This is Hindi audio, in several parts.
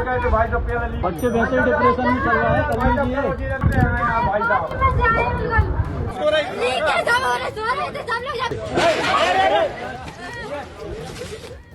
बच्चे वैसे ही डिप्रेशन में चल रहा है, कर लीजिए।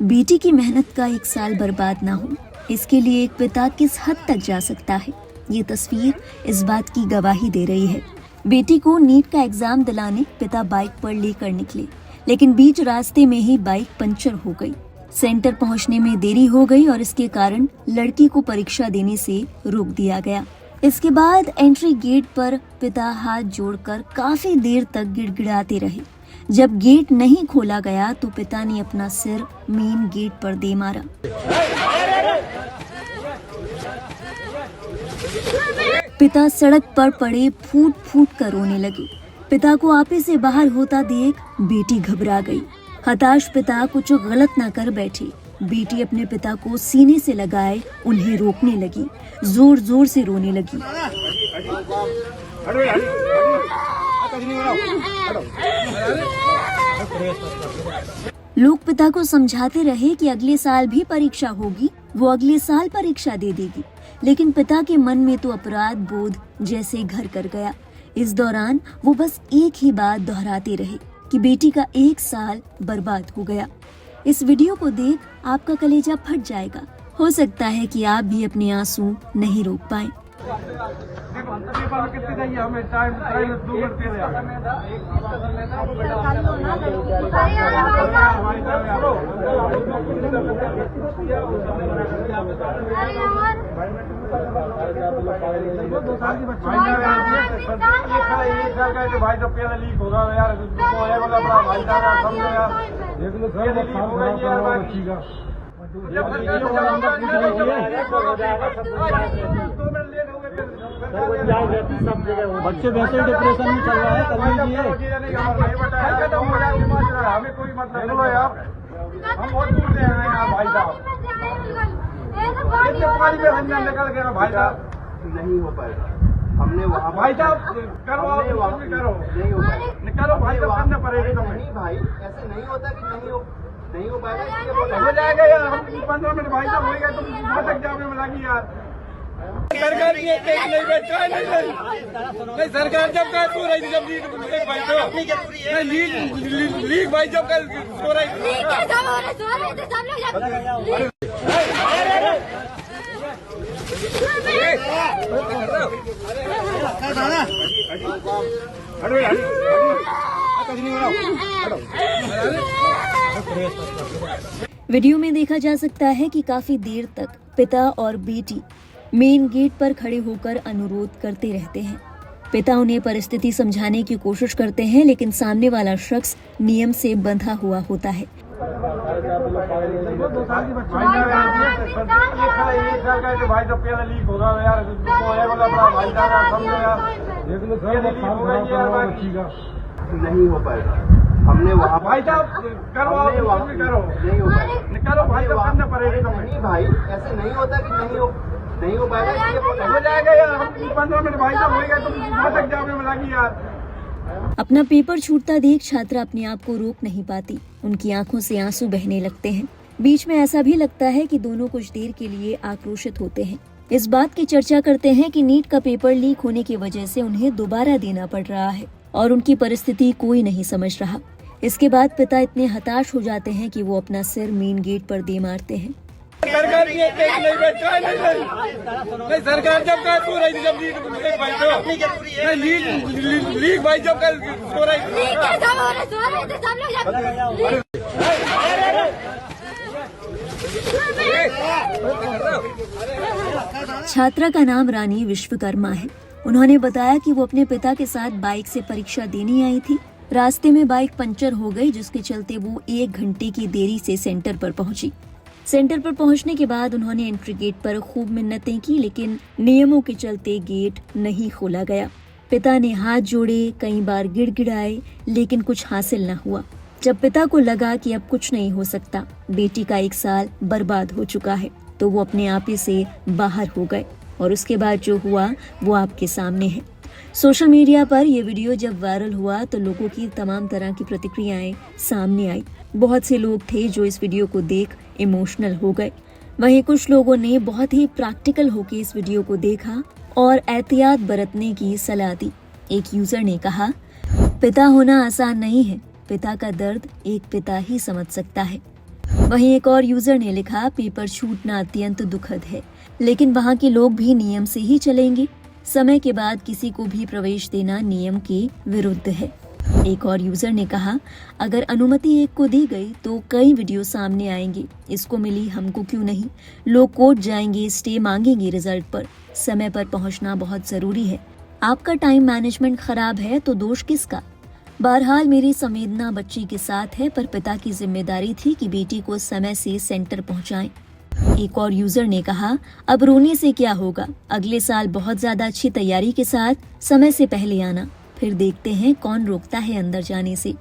बेटी की मेहनत का एक साल बर्बाद ना हो, इसके लिए एक पिता किस हद तक जा सकता है, ये तस्वीर इस बात की गवाही दे रही है। बेटी को नीट का एग्जाम दिलाने पिता बाइक पर लेकर निकले, लेकिन बीच रास्ते में ही बाइक पंचर हो गई। सेंटर पहुंचने में देरी हो गई और इसके कारण लड़की को परीक्षा देने से रोक दिया गया। इसके बाद एंट्री गेट पर पिता हाथ जोड़कर काफी देर तक गिड़गिड़ाते रहे। जब गेट नहीं खोला गया तो पिता ने अपना सिर मेन गेट पर दे मारा। पिता सड़क पर पड़े फूट फूट कर रोने लगे। पिता को आपे से बाहर होता देख बेटी घबरा गई। हताश पिता कुछ गलत ना कर बैठे। बेटी अपने पिता को सीने से लगाए उन्हें रोकने लगी, जोर जोर से रोने लगी। लोग पिता को समझाते रहे कि अगले साल भी परीक्षा होगी, वो अगले साल परीक्षा दे देगी, लेकिन पिता के मन में तो अपराध बोध जैसे घर कर गया। इस दौरान वो बस एक ही बात दोहराते रहे कि बेटी का एक साल बर्बाद हो गया। इस वीडियो को देख आपका कलेजा फट जाएगा। हो सकता है कि आप भी अपने आंसू नहीं रोक पाएं। भाई तो पेड़ लीक हो रहा है यार, बच्चे वैसे ही डिप्रेशन में चल रहा है, कर लीजिए। हमें कोई मतलब नहीं यार, हम बहुत दूर से आए हैं भाई साहब। निकल गया भाई साहब, नहीं हो पाएगा। हमने वहाँ भाई साहब करो, आप करो नहीं हो पाएगा। निकालो भाई साहब, करना पड़ेगा। तो नहीं भाई, ऐसे नहीं होता कि नहीं हो पाएगा। हो जाएगा यार, हम 15 मिनट भाई साहब हो गए, तुम भटक जाओगे में लगी यार। सरकार की एक नहीं बचा नहीं, सरकार जब कल सो रही थी, जब भाई साहब लीक भाई जब कल सो रही थी। वीडियो में देखा जा सकता है कि काफी देर तक पिता और बेटी मेन गेट पर खड़े होकर अनुरोध करते रहते हैं। पिता उन्हें परिस्थिति समझाने की कोशिश करते हैं, लेकिन सामने वाला शख्स नियम से बंधा हुआ होता है। भाई तो पेड़ लीक हो रहा है यार, नहीं हो पाएगा। हमने वहाँ भाई साहब करो, आप करो नहीं हो पाएगा। निकालो भाई साहब, करना पड़ेगा। तो नहीं भाई, ऐसे नहीं होता कि नहीं हो पाएगा। हो जाएगा यार, हम 15 मिनट भाई साहब हो गए, तुम भटक जाओगे में लगी यार। अपना पेपर छूटता देख छात्रा अपने आप को रोक नहीं पाती। उनकी आंखों से आंसू बहने लगते हैं। बीच में ऐसा भी लगता है कि दोनों कुछ देर के लिए आक्रोशित होते हैं। इस बात की चर्चा करते हैं कि नीट का पेपर लीक होने की वजह से उन्हें दोबारा देना पड़ रहा है और उनकी परिस्थिति कोई नहीं समझ रहा। इसके बाद पिता इतने हताश हो जाते हैं कि वो अपना सिर मेन गेट पर दे मारते हैं। सरकार की एक नहीं बचा नहीं, सरकार जब कल सो रही थी, जब भाई साहब लीक भाई जब कल सो रही थी। छात्रा का नाम रानी विश्वकर्मा है। उन्होंने बताया कि वो अपने पिता के साथ बाइक से परीक्षा देने आई थी। रास्ते में बाइक पंचर हो गई, जिसके चलते वो 1 घंटे की देरी से सेंटर पर पहुंची। सेंटर पर पहुंचने के बाद उन्होंने एंट्री गेट पर खूब मिन्नतें की, लेकिन नियमों के चलते गेट नहीं खोला गया। पिता ने हाथ जोड़े, कई बार गिड़गिड़ाए, लेकिन कुछ हासिल न हुआ। जब पिता को लगा कि अब कुछ नहीं हो सकता, बेटी का 1 साल बर्बाद हो चुका है, तो वो अपने आपे से बाहर हो गए और उसके बाद जो हुआ वो आपके सामने है। सोशल मीडिया पर यह वीडियो जब वायरल हुआ तो लोगों की तमाम तरह की प्रतिक्रियाएं सामने आई। बहुत से लोग थे जो इस वीडियो को देख इमोशनल हो गए। वहीं कुछ लोगों ने बहुत ही प्रैक्टिकल होकर इस वीडियो को देखा और एहतियात बरतने की सलाह दी। एक यूजर ने कहा, पिता होना आसान नहीं है, पिता का दर्द एक पिता ही समझ सकता है। वहीं एक और यूजर ने लिखा, पेपर छूटना अत्यंत दुखद है, लेकिन वहाँ के लोग भी नियम से ही चलेंगे। समय के बाद किसी को भी प्रवेश देना नियम के विरुद्ध है। एक और यूजर ने कहा, अगर अनुमति एक को दी गई तो कई वीडियो सामने आएंगे, इसको मिली हमको क्यों नहीं। लोग कोर्ट जाएंगे, स्टे मांगेंगे रिजल्ट पर। समय पर पहुंचना बहुत जरूरी है। आपका टाइम मैनेजमेंट खराब है तो दोष किसका। बहरहाल मेरी संवेदना बच्ची के साथ है, पर पिता की जिम्मेदारी थी कि बेटी को समय से सेंटर पहुंचाएं। एक और यूजर ने कहा, अब रोने से क्या होगा, अगले साल बहुत ज्यादा अच्छी तैयारी के साथ समय से पहले आना, फिर देखते हैं कौन रोकता है अंदर जाने से।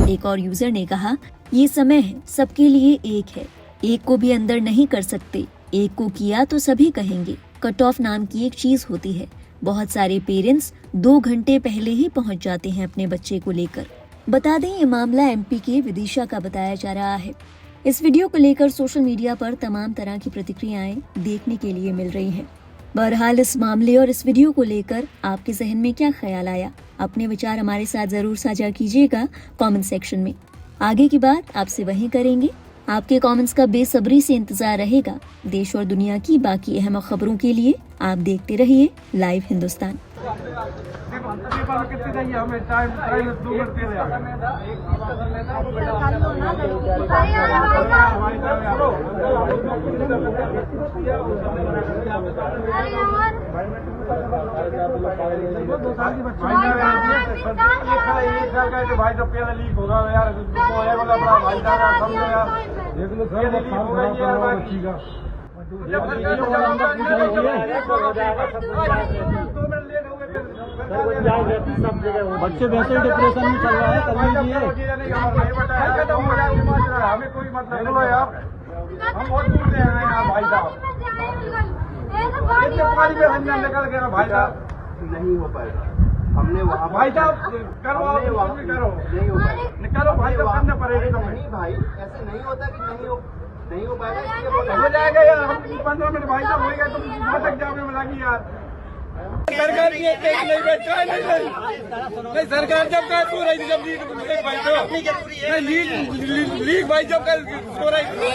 एक और यूजर ने कहा, ये समय है, सबके लिए एक है, एक को भी अंदर नहीं कर सकते, एक को किया तो सभी कहेंगे। कट ऑफ नाम की एक चीज होती है। बहुत सारे पेरेंट्स 2 घंटे पहले ही पहुंच जाते हैं अपने बच्चे को लेकर। बता दें, ये मामला एमपी के विदिशा का बताया जा रहा है। इस वीडियो को लेकर सोशल मीडिया पर तमाम तरह की प्रतिक्रियाएं देखने के लिए मिल रही हैं। बहरहाल इस मामले और इस वीडियो को लेकर आपके जहन में क्या ख्याल आया, अपने विचार हमारे साथ जरूर साझा कीजिएगा कमेंट सेक्शन में। आगे की बात आपसे वहीं करेंगे। आपके कमेंट्स का बेसब्री से इंतजार रहेगा। देश और दुनिया की बाकी अहम खबरों के लिए आप देखते रहिए लाइव हिंदुस्तान। कितनी चाहिए हमें? टाइम 2 घंटे भाई तो पेड़ लीक हो रहा है यार, भाई समझो यार, बच्चे वैसे ही डिप्रेशन में चल रहा है, कर लीजिए। हमें कोई मतलब नहीं यार, हम बहुत दूर से आए हैं भाई साहब। निकल गया भाई साहब, नहीं हो पाएगा। हमने वहाँ भाई साहब करो, आप करो नहीं हो पाएगा। निकालो भाई साहब, करना पड़ेगा। नहीं भाई, ऐसे नहीं होता कि नहीं हो पाएगा। हो जाएगा यार, हम 15 मिनट भाई साहब हो गए, तुम बहुत एग्जाम में लगी यार। सरकार की एक नहीं बैठा नहीं, सरकार जब कल सो रही थी, जब लीग भाई जब कल सो रही थी।